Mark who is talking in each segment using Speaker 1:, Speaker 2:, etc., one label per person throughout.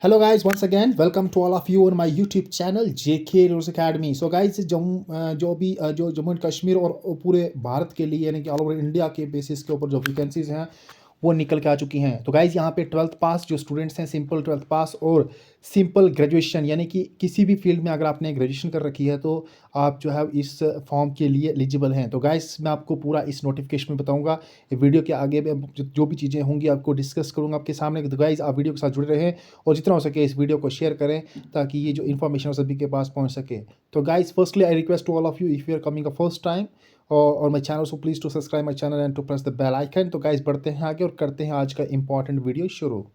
Speaker 1: Hello guys, once again, welcome to all of you on my YouTube channel JK Rules Academy. So guys, जो Jammu and Kashmir और पूरे भारत के लिए यानी कि ऑल ओवर इंडिया के बेसिस के ऊपर जो वैकेंसीज हैं वो निकल के आ चुकी हैं। तो गाइज़ यहाँ पे 12th पास जो स्टूडेंट्स हैं, सिंपल 12th पास और सिंपल ग्रेजुएशन यानी कि किसी भी फील्ड में अगर आपने ग्रेजुएशन कर रखी है तो आप जो है इस फॉर्म के लिए एलिजिबल हैं। तो गाइज़ मैं आपको पूरा इस नोटिफिकेशन में बताऊंगा। वीडियो के आगे मैं जो भी चीज़ें होंगी आपको डिस्कस करूँगा आपके सामने। तो गाइज़ आप वीडियो के साथ जुड़े रहें और जितना हो सके इस वीडियो को शेयर करें ताकि ये जो इन्फॉर्मेशन सभी के पास पहुँच सके। तो guys firstly I request to all of you if you are coming a first time और my channel, so please to subscribe my channel and to press the bell icon. तो गाइस बढ़ते हैं आगे और करते हैं आज का इंपॉर्टेंट वीडियो शुरू।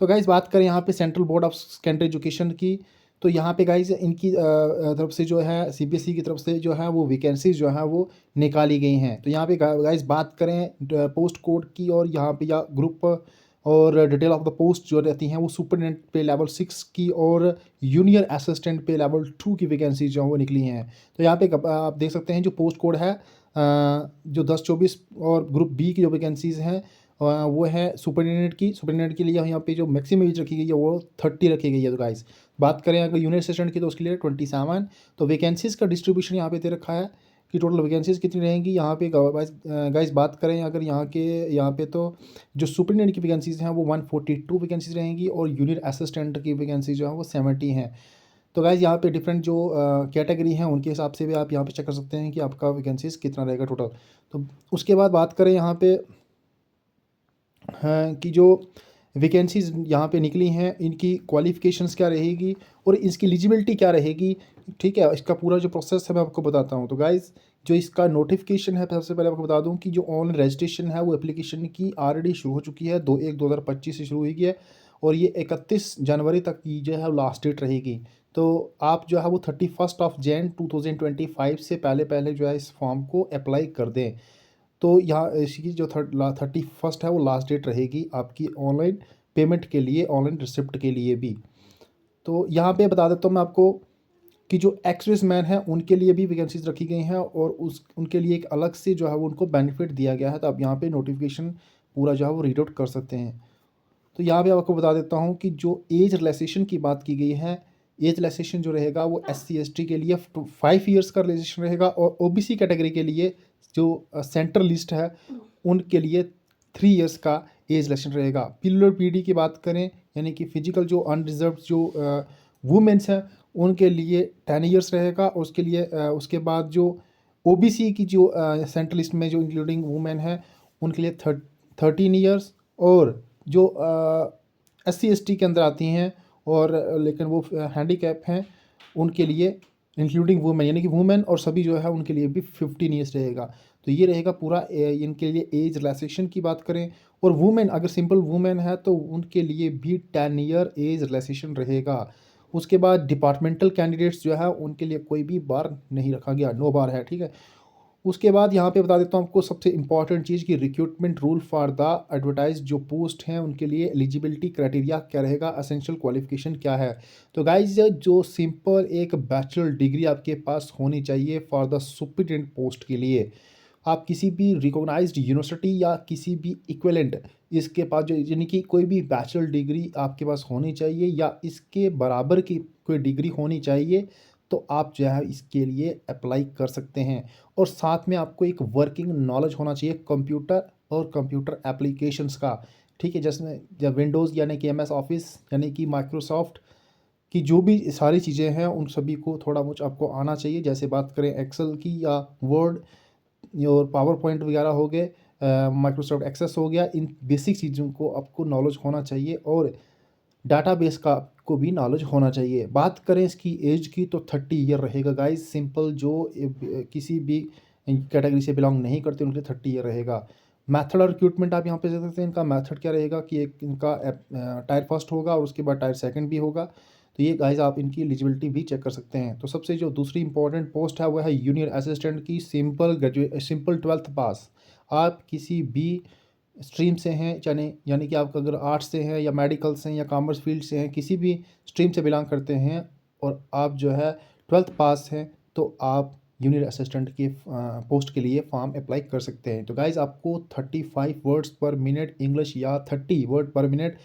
Speaker 1: तो गाइस बात करें यहाँ पे central board of secondary education की, तो यहाँ पे गाइस इनकी तरफ से जो है सीबीएसई की तरफ से जो है वो वैकेंसीज जो है वो निकाली गई हैं। तो यहाँ पे गाइस बात करें पोस्ट कोड की और यहाँ पे या ग्रुप और डिटेल ऑफ द पोस्ट जो रहती हैं वो सुपरिटेंडेंट पे लेवल 6 की और जूनियर असिस्टेंट पे लेवल 2 की वैकेंसी जो है वो निकली हैं। तो यहाँ पे आप देख सकते हैं जो पोस्ट कोड है जो 10-24 और ग्रुप बी की जो वैकेंसीज़ हैं वो है सुपरिटेंडेंट के लिए यहाँ पे जो मैक्सिमम एज रखी गई है वो 30 रखी गई है। तो गाइस बात करें अगर जूनियर असिस्टेंट की तो उसके लिए 27। तो वैकेंसीज़ का डिस्ट्रीब्यूशन यहाँ पे दे रखा है कि टोटल वैकेंसीज़ कितनी रहेंगी। यहाँ पे गाइस बात करें अगर यहाँ पे तो जो सुपरिटेंडेंट की वैकेंसीज़ हैं वो 142 वैकेंसीज़ रहेंगी और जूनियर असिस्टेंट की वैकेंसी जो है वो 70 हैं। तो गाइज़ यहाँ पे डिफरेंट जो कैटेगरी हैं उनके हिसाब से भी आप यहाँ पे चेक कर सकते हैं कि आपका वैकेंसीज़ कितना रहेगा टोटल। तो उसके बाद बात करें यहाँ पे कि जो वैकेंसीज़ यहाँ पे निकली हैं इनकी क्वालिफ़िकेशंस क्या रहेगी और इसकी एलिजिबिलिटी क्या रहेगी, ठीक है। इसका पूरा जो प्रोसेस है मैं आपको बताता हूँ। तो गाइज़ जो इसका नोटिफिकेशन है सबसे पहले आपको बता दूँ कि जो ऑनलाइन रजिस्ट्रेशन है वो एप्लीकेशन की ऑलरेडी शुरू हो चुकी है। 2/1/2025 से शुरू हुई है और ये 31 जनवरी तक की जो है लास्ट डेट रहेगी। तो आप जो है वो 31 Jan 2025 से पहले पहले जो है इस फॉर्म को अप्लाई कर दें। तो यहाँ इसकी जो 31 है वो लास्ट डेट रहेगी आपकी ऑनलाइन पेमेंट के लिए, ऑनलाइन रिसिप्ट के लिए भी। तो यहाँ पे बता देता हूँ मैं आपको कि जो एक्स मैन हैं उनके लिए भी वैकेंसीज रखी गई हैं और उनके लिए एक अलग से जो है वो उनको बेनिफिट दिया गया है। तो आप यहाँ पे नोटिफिकेशन पूरा जो है वो रीड आउट कर सकते हैं। तो यहाँ पे आपको बता देता हूँ कि जो एज रिलैक्सेशन की बात की गई है, एज रिलैक्सेशन जो रहेगा वो SC ST के लिए 5 ईयर्स का रिलैक्सेशन रहेगा और OBC कैटेगरी के लिए जो सेंट्रल लिस्ट है उनके लिए 3 ईयर्स का एज रिलैक्सेशन रहेगा। PWD की बात करें यानी कि फिजिकल जो अनरिजर्व जो वुमेंस हैं उनके लिए 10 ईयर्स रहेगा। और उसके लिए उसके बाद जो OBC की जो सेंट्रल लिस्ट में जो इंक्लूडिंग वुमेन है उनके लिए 13 ईयर्स। और जो SC ST के अंदर आती हैं और लेकिन वो हैंडीकैप हैं उनके लिए इंक्लूडिंग वुमेन यानी कि वुमेन और सभी जो है उनके लिए भी 15 ईयर्स रहेगा। तो ये रहेगा पूरा इनके लिए एज रिलैक्सेशन की बात करें। और वुमेन अगर सिंपल वुमेन है तो उनके लिए भी 10 ईयर एज रिलैक्सेशन रहेगा। उसके बाद डिपार्टमेंटल कैंडिडेट्स जो है उनके लिए कोई भी बार नहीं रखा गया, नो बार है, ठीक है। उसके बाद यहाँ पे बता देता हूँ आपको सबसे इंपॉर्टेंट चीज़ कि recruitment rule for the advertise जो पोस्ट हैं उनके लिए एलिजिबिलिटी क्राइटेरिया क्या रहेगा, असेंशियल क्वालिफिकेशन क्या है। तो गाइज जो सिंपल एक बैचलर डिग्री आपके पास होनी चाहिए फॉर द सुपरिटेंडेंट पोस्ट के लिए। आप किसी भी रिकॉग्नाइज्ड यूनिवर्सिटी या किसी भी इक्विवेलेंट इसके पास जो यानी कि कोई भी बैचलर डिग्री आपके पास होनी चाहिए या इसके बराबर की कोई डिग्री होनी चाहिए तो आप जो है इसके लिए अप्लाई कर सकते हैं। और साथ में आपको एक वर्किंग नॉलेज होना चाहिए कंप्यूटर और कंप्यूटर एप्लीकेशंस का, ठीक है। जिसमें जब विंडोज़ यानी कि MS ऑफिस यानी कि माइक्रोसॉफ्ट की जो भी सारी चीज़ें हैं उन सभी को थोड़ा बहुत आपको आना चाहिए। जैसे बात करें एक्सेल की या वर्ड और पावर पॉइंट वगैरह हो गए, माइक्रोसॉफ्ट एक्सेस हो गया, इन बेसिक चीज़ों को आपको नॉलेज होना चाहिए और डाटाबेस का को भी नॉलेज होना चाहिए। बात करें इसकी एज की तो 30 ईयर रहेगा गाइज। सिंपल जो किसी भी कैटेगरी से बिलोंग नहीं करते उनके लिए 30 ईयर रहेगा। मेथड और रिक्रूटमेंट आप यहाँ पे देख सकते हैं। इनका मेथड क्या रहेगा कि एक इनका टायर फर्स्ट होगा और उसके बाद टायर सेकंड भी होगा। तो ये गाइज आप इनकी एलिजिबिलिटी भी चेक कर सकते हैं। तो सबसे जो दूसरी इंपॉर्टेंट पोस्ट है वह है जूनियर असिस्टेंट की, सिंपल 12th पास। आप किसी भी स्ट्रीम से हैं यानी कि आप अगर आर्ट्स से हैं या मेडिकल से हैं या कॉमर्स फील्ड से हैं, किसी भी स्ट्रीम से बिलोंग करते हैं और आप जो है 12th पास हैं तो आप जूनियर असिस्टेंट के पोस्ट के लिए फॉर्म अप्लाई कर सकते हैं। तो गाइज़ आपको 35 वर्ड्स पर मिनट इंग्लिश या 30 वर्ड पर मिनट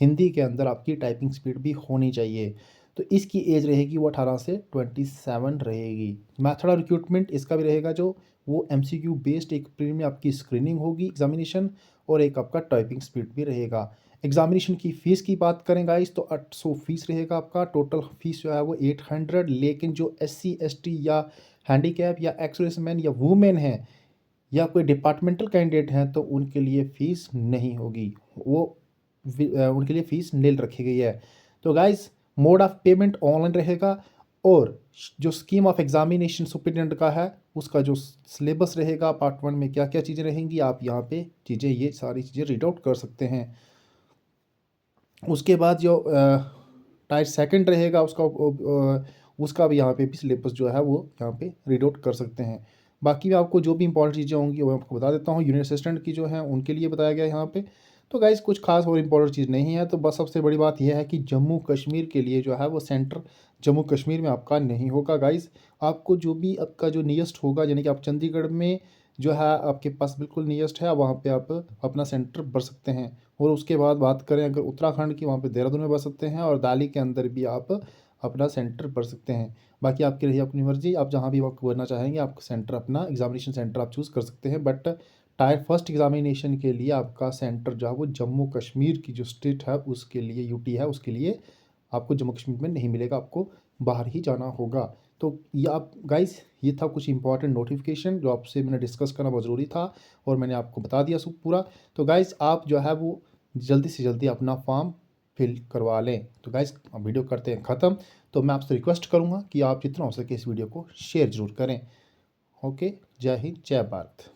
Speaker 1: हिंदी के अंदर आपकी टाइपिंग स्पीड भी होनी चाहिए। तो इसकी एज रहेगी वो 18 से 27 रहेगी। मेथड ऑफ रिक्रूटमेंट इसका भी रहेगा जो वो एमसीक्यू बेस्ड एक प्रीलिम में आपकी स्क्रीनिंग होगी एग्जामिनेशन, और एक आपका टाइपिंग स्पीड भी रहेगा। एग्जामिनेशन की फ़ीस की बात करें गाइस तो 800 फीस रहेगा आपका। टोटल फीस जो है वो 800, लेकिन जो SC ST या हैंडीकैप या एक्स सर्विसमैन या वुमेन हैं या कोई डिपार्टमेंटल कैंडिडेट हैं तो उनके लिए फ़ीस नहीं होगी, वो उनके लिए फ़ीस नील रखी गई है। तो guys mode of payment online रहेगा, और जो स्कीम ऑफ एग्जामिनेशन सुपरिटेंडेंट का है उसका जो सिलेबस रहेगा पार्ट 1 में क्या क्या चीज़ें रहेंगी आप यहाँ पे चीज़ें ये सारी चीज़ें रीड आउट कर सकते हैं। उसके बाद जो टाइप सेकंड रहेगा उसका भी यहाँ पे भी सिलेबस जो है वो यहाँ पे रीड आउट कर सकते हैं। बाकी मैं आपको जो भी इंपॉर्टेंट चीज़ें होंगी वो आपको बता देता हूँ। यूनिट असिस्टेंट की जो है उनके लिए बताया गया है यहाँ पे। तो गाइस कुछ खास और इंपॉर्टेंट चीज़ नहीं है। तो बस सबसे बड़ी बात यह है कि जम्मू कश्मीर के लिए जो है वो सेंटर जम्मू कश्मीर में आपका नहीं होगा गाइस। आपको जो भी आपका जो नियरेस्ट होगा, यानी कि आप चंडीगढ़ में जो है आपके पास बिल्कुल नियरेस्ट है, वहाँ पे आप अपना सेंटर भर सकते हैं। और उसके बाद बात करें अगर उत्तराखंड की, वहाँ पे देहरादून में भर सकते हैं, और दिल्ली के अंदर भी आप अपना सेंटर भर सकते हैं। बाकी आपकी रही अपनी मर्ज़ी, आप जहाँ भी वक्त भरना चाहेंगे आप सेंटर अपना एग्जामिनेशन सेंटर आप चूज़ कर सकते हैं। बट टायर फर्स्ट एग्जामिनेशन के लिए आपका सेंटर जो है वो जम्मू कश्मीर की जो स्टेट है उसके लिए यूटी है, उसके लिए आपको जम्मू कश्मीर में नहीं मिलेगा, आपको बाहर ही जाना होगा। तो ये आप गाइस ये था कुछ इंपॉर्टेंट नोटिफिकेशन जो आपसे मैंने डिस्कस करना बहुत ज़रूरी था, और मैंने आपको बता दिया सब पूरा। तो गाइस आप जो है वो जल्दी से जल्दी अपना फॉर्म फिल करवा लें। तो गाइस अब वीडियो करते हैं ख़त्म। तो मैं आपसे रिक्वेस्ट करूँगा कि आप जितना हो सके इस वीडियो को शेयर ज़रूर करें। ओके, जय हिंद, जय भारत।